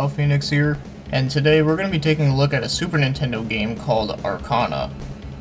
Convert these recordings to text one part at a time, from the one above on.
Phoenix here, and today we're going to be taking a look at a Super Nintendo game called Arcana.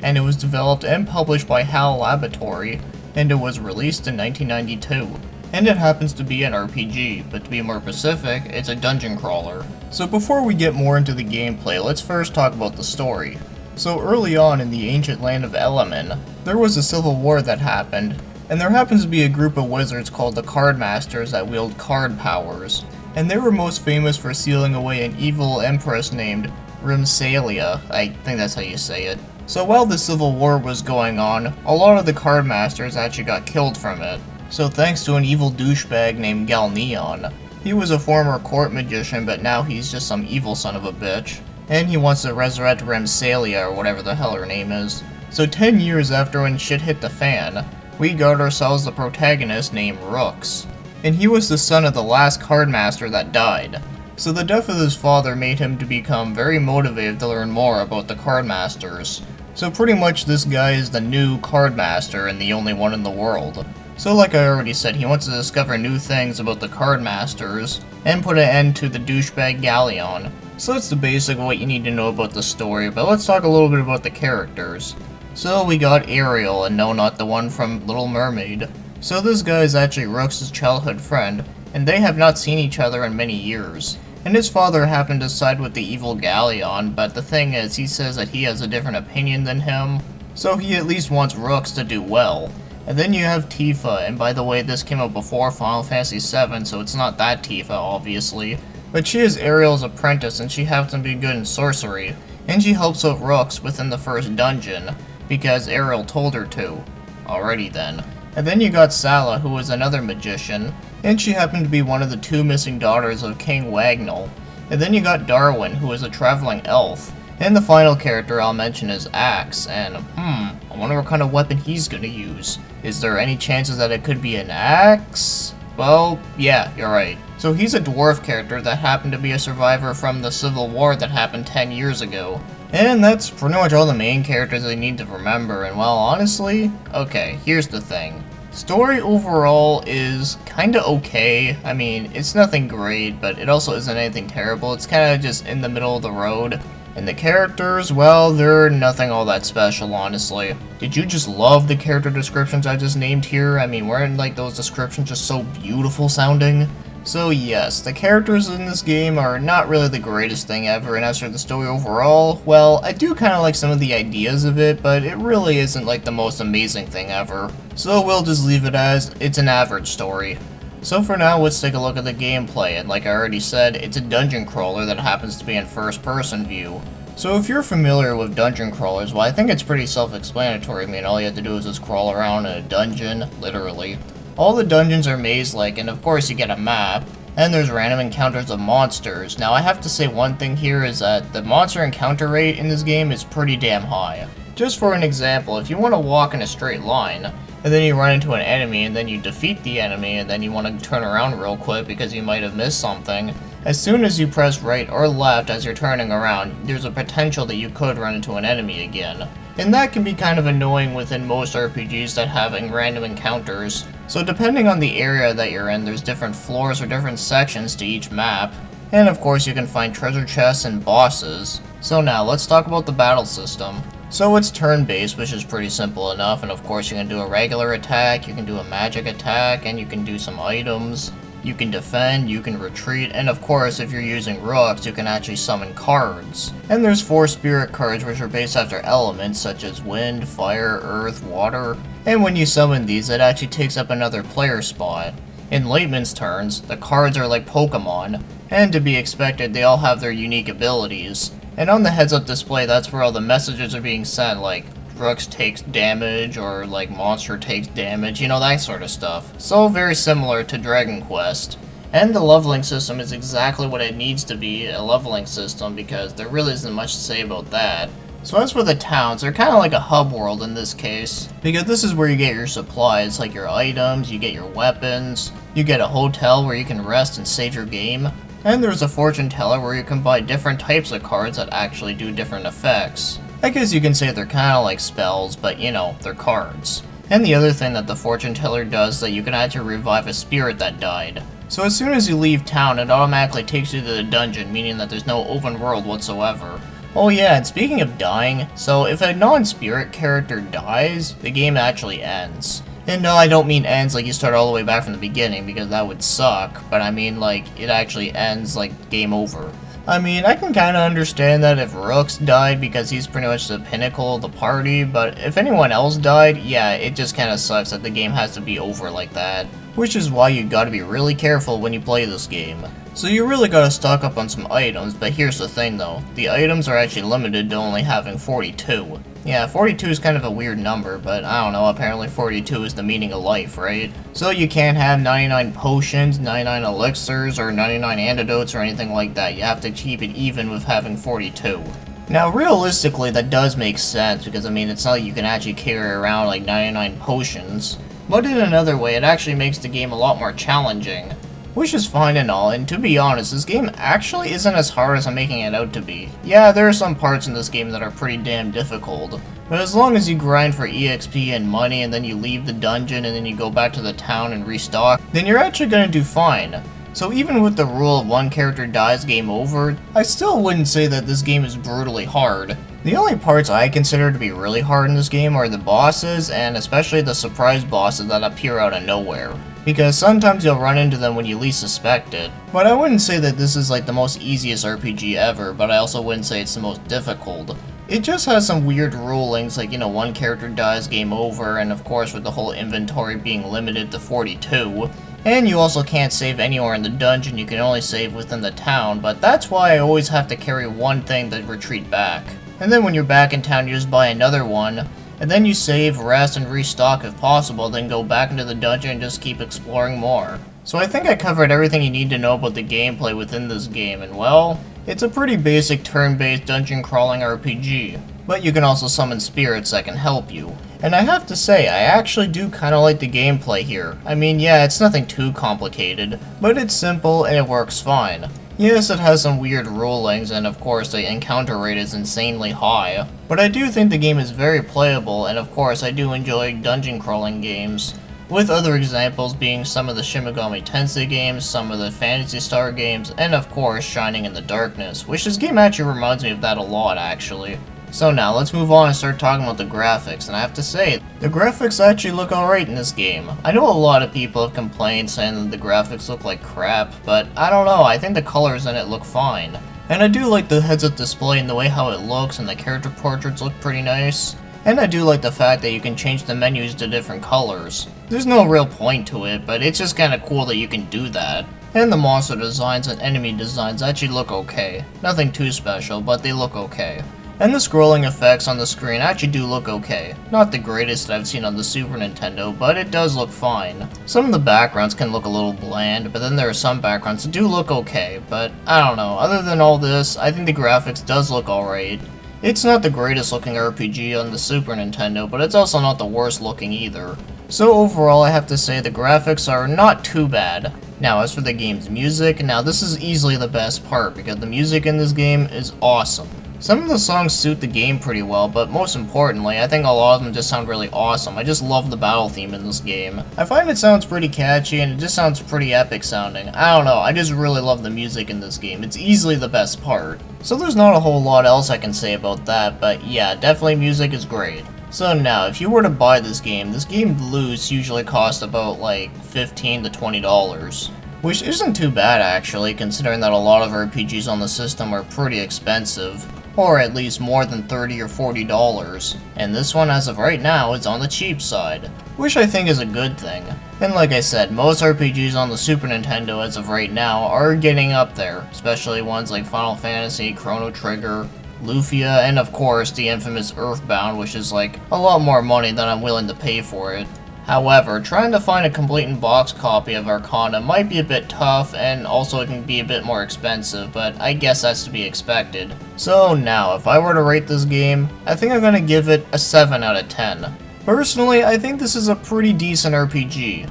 And it was developed and published by HAL Laboratory, and it was released in 1992. And it happens to be an RPG, but to be more specific, it's a dungeon crawler. So before we get more into the gameplay, let's first talk about the story. So early on in the ancient land of Elemen, there was a civil war that happened, and there happens to be a group of wizards called the Card Masters that wield card powers. And they were most famous for sealing away an evil empress named Rimsalia, I think that's how you say it. So while the civil war was going on, a lot of the Card Masters actually got killed from it. So thanks to an evil douchebag named Galneon. He was a former court magician, but now he's just some evil son of a bitch. And he wants to resurrect Rimsalia, or whatever the hell her name is. So 10 years after when shit hit the fan, we got ourselves a protagonist named Rooks. And he was the son of the last card master that died. So the death of his father made him to become very motivated to learn more about the card masters. So pretty much this guy is the new card master and the only one in the world. So like I already said, he wants to discover new things about the card masters and put an end to the douchebag Galleon. So that's the basic of what you need to know about the story, but let's talk a little bit about the characters. So we got Ariel, and no, not the one from Little Mermaid. So this guy is actually Rooks' childhood friend, and they have not seen each other in many years. And his father happened to side with the evil Galleon, but the thing is, he says that he has a different opinion than him, so he at least wants Rooks to do well. And then you have Tifa, and by the way, this came out before Final Fantasy VII, so it's not that Tifa, obviously. But she is Ariel's apprentice, and she happens to be good in sorcery, and she helps out Rooks within the first dungeon, because Ariel told her to. Alrighty then. And then you got Sala, who was another magician, and she happened to be one of the two missing daughters of King Wagnall. And then you got Darwin, who is a traveling elf. And the final character I'll mention is Axe, and I wonder what kind of weapon he's gonna use. Is there any chances that it could be an axe? Well, yeah, you're right. So he's a dwarf character that happened to be a survivor from the Civil War that happened 10 years ago. And that's pretty much all the main characters I need to remember, and well, honestly, okay, here's the thing. Story overall is kinda okay. I mean, it's nothing great, but it also isn't anything terrible. It's kinda just in the middle of the road. And the characters, well, they're nothing all that special, honestly. Did you just love the character descriptions I just named here? I mean, weren't like those descriptions just so beautiful sounding? So yes, the characters in this game are not really the greatest thing ever, and as for the story overall, well, I do kinda like some of the ideas of it, but it really isn't like the most amazing thing ever. So we'll just leave it as, it's an average story. So for now, let's take a look at the gameplay, and like I already said, it's a dungeon crawler that happens to be in first person view. So if you're familiar with dungeon crawlers, well, I think it's pretty self-explanatory. I mean, all you have to do is just crawl around in a dungeon, literally. All the dungeons are maze-like, and of course you get a map, and there's random encounters of monsters. Now I have to say one thing here is that the monster encounter rate in this game is pretty damn high. Just for an example, if you want to walk in a straight line, and then you run into an enemy, and then you defeat the enemy, and then you want to turn around real quick because you might have missed something, as soon as you press right or left as you're turning around, there's a potential that you could run into an enemy again. And that can be kind of annoying within most RPGs that having random encounters. So depending on the area that you're in, there's different floors or different sections to each map. And of course you can find treasure chests and bosses. So now let's talk about the battle system. So it's turn-based, which is pretty simple enough, and of course you can do a regular attack, you can do a magic attack, and you can do some items. You can defend, you can retreat, and of course if you're using Rooks, you can actually summon cards. And there's 4 spirit cards which are based after elements such as wind, fire, earth, water. And when you summon these, it actually takes up another player spot. In Lightman's turns, the cards are like Pokemon, and to be expected, they all have their unique abilities. And on the heads-up display, that's where all the messages are being sent, like Rooks takes damage, or like monster takes damage, you know, that sort of stuff. So very similar to Dragon Quest. And the leveling system is exactly what it needs to be, a leveling system, because there really isn't much to say about that. So as for the towns, they're kind of like a hub world in this case, because this is where you get your supplies, like your items, you get your weapons, you get a hotel where you can rest and save your game, and there's a fortune teller where you can buy different types of cards that actually do different effects. I guess you can say they're kind of like spells, but you know, they're cards. And the other thing that the fortune teller does is that you can actually revive a spirit that died. So as soon as you leave town, it automatically takes you to the dungeon, meaning that there's no open world whatsoever. Oh yeah, and speaking of dying, so if a non-spirit character dies, the game actually ends. And no, I don't mean ends like you start all the way back from the beginning, because that would suck, but I mean like, it actually ends like game over. I mean, I can kinda understand that if Rooks died because he's pretty much the pinnacle of the party, but if anyone else died, yeah, it just kinda sucks that the game has to be over like that. Which is why you gotta be really careful when you play this game. So you really gotta stock up on some items, but here's the thing though, the items are actually limited to only having 42. Yeah, 42 is kind of a weird number, but I don't know, apparently 42 is the meaning of life, right? So you can't have 99 potions, 99 elixirs, or 99 antidotes or anything like that. You have to keep it even with having 42. Now, realistically, that does make sense, because I mean, it's not like you can actually carry around like 99 potions. But in another way, it actually makes the game a lot more challenging. Which is fine and all, and to be honest, this game actually isn't as hard as I'm making it out to be. Yeah, there are some parts in this game that are pretty damn difficult, but as long as you grind for EXP and money and then you leave the dungeon and then you go back to the town and restock, then you're actually gonna do fine. So even with the rule of one character dies game over, I still wouldn't say that this game is brutally hard. The only parts I consider to be really hard in this game are the bosses, and especially the surprise bosses that appear out of nowhere. Because sometimes you'll run into them when you least suspect it. But I wouldn't say that this is like the most easiest RPG ever, but I also wouldn't say it's the most difficult. It just has some weird rulings, like, you know, one character dies, game over, and of course with the whole inventory being limited to 42. And you also can't save anywhere in the dungeon, you can only save within the town, but that's why I always have to carry one thing to retreat back. And then when you're back in town, you just buy another one, and then you save, rest, and restock if possible, then go back into the dungeon and just keep exploring more. So I think I covered everything you need to know about the gameplay within this game, and well, it's a pretty basic turn-based dungeon crawling RPG. But you can also summon spirits that can help you. And I have to say, I actually do kinda like the gameplay here. I mean, yeah, it's nothing too complicated, but it's simple and it works fine. Yes, it has some weird rulings, and of course the encounter rate is insanely high, but I do think the game is very playable, and of course I do enjoy dungeon crawling games. With other examples being some of the Shin Megami Tensei games, some of the Phantasy Star games, and of course Shining in the Darkness, which this game actually reminds me of that a lot actually. So now, let's move on and start talking about the graphics, and I have to say, the graphics actually look alright in this game. I know a lot of people have complained saying that the graphics look like crap, but I don't know, I think the colors in it look fine. And I do like the heads-up display and the way how it looks, and the character portraits look pretty nice. And I do like the fact that you can change the menus to different colors. There's no real point to it, but it's just kinda cool that you can do that. And the monster designs and enemy designs actually look okay. Nothing too special, but they look okay. And the scrolling effects on the screen actually do look okay. Not the greatest I've seen on the Super Nintendo, but it does look fine. Some of the backgrounds can look a little bland, but then there are some backgrounds that do look okay, but I don't know, other than all this, I think the graphics does look alright. It's not the greatest looking RPG on the Super Nintendo, but it's also not the worst looking either. So overall, I have to say the graphics are not too bad. Now, as for the game's music, now this is easily the best part, because the music in this game is awesome. Some of the songs suit the game pretty well, but most importantly, I think a lot of them just sound really awesome. I just love the battle theme in this game. I find it sounds pretty catchy, and it just sounds pretty epic sounding. I don't know, I just really love the music in this game. It's easily the best part. So there's not a whole lot else I can say about that, but yeah, definitely music is great. So now, if you were to buy this game loose usually costs about like $15 to $20. Which isn't too bad actually, considering that a lot of RPGs on the system are pretty expensive. Or at least more than $30 or $40, and this one as of right now is on the cheap side, which I think is a good thing. And like I said, most RPGs on the Super Nintendo as of right now are getting up there, especially ones like Final Fantasy, Chrono Trigger, Lufia, and of course the infamous Earthbound, which is like a lot more money than I'm willing to pay for it. However, trying to find a complete in-box copy of Arcana might be a bit tough, and also it can be a bit more expensive, but I guess that's to be expected. So now, if I were to rate this game, I think I'm gonna give it a 7 out of 10. Personally, I think this is a pretty decent RPG.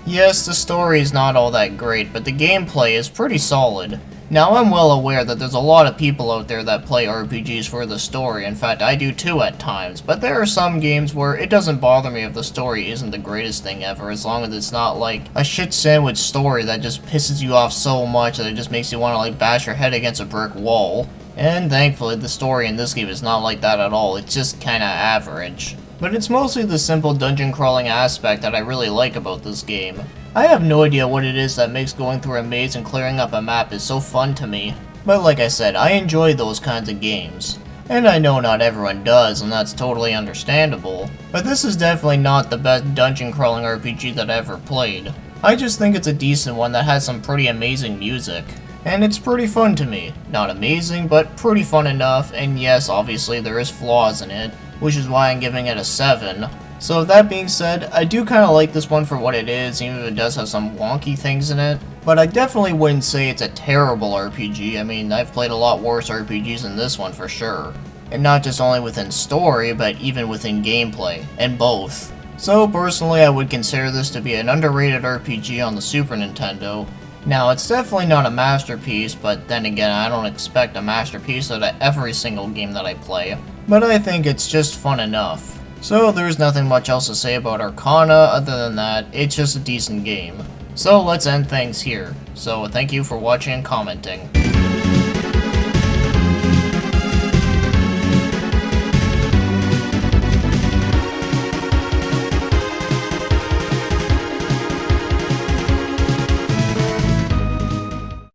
Yes, the story is not all that great, but the gameplay is pretty solid. Now, I'm well aware that there's a lot of people out there that play RPGs for the story. In fact, I do too at times, but there are some games where it doesn't bother me if the story isn't the greatest thing ever, as long as it's not like a shit sandwich story that just pisses you off so much that it just makes you want to like bash your head against a brick wall. And thankfully, the story in this game is not like that at all, it's just kinda average. But it's mostly the simple dungeon crawling aspect that I really like about this game. I have no idea what it is that makes going through a maze and clearing up a map is so fun to me. But like I said, I enjoy those kinds of games. And I know not everyone does, and that's totally understandable. But this is definitely not the best dungeon crawling RPG that I ever played. I just think it's a decent one that has some pretty amazing music. And it's pretty fun to me. Not amazing, but pretty fun enough, and yes, obviously there is flaws in it, which is why I'm giving it a 7. So with that being said, I do kind of like this one for what it is, even if it does have some wonky things in it. But I definitely wouldn't say it's a terrible RPG. I mean, I've played a lot worse RPGs than this one for sure. And not just only within story, but even within gameplay, and both. So personally, I would consider this to be an underrated RPG on the Super Nintendo. Now, it's definitely not a masterpiece, but then again, I don't expect a masterpiece out of every single game that I play. But I think it's just fun enough. So there's nothing much else to say about Arcana other than that it's just a decent game. So let's end things here. So thank you for watching and commenting.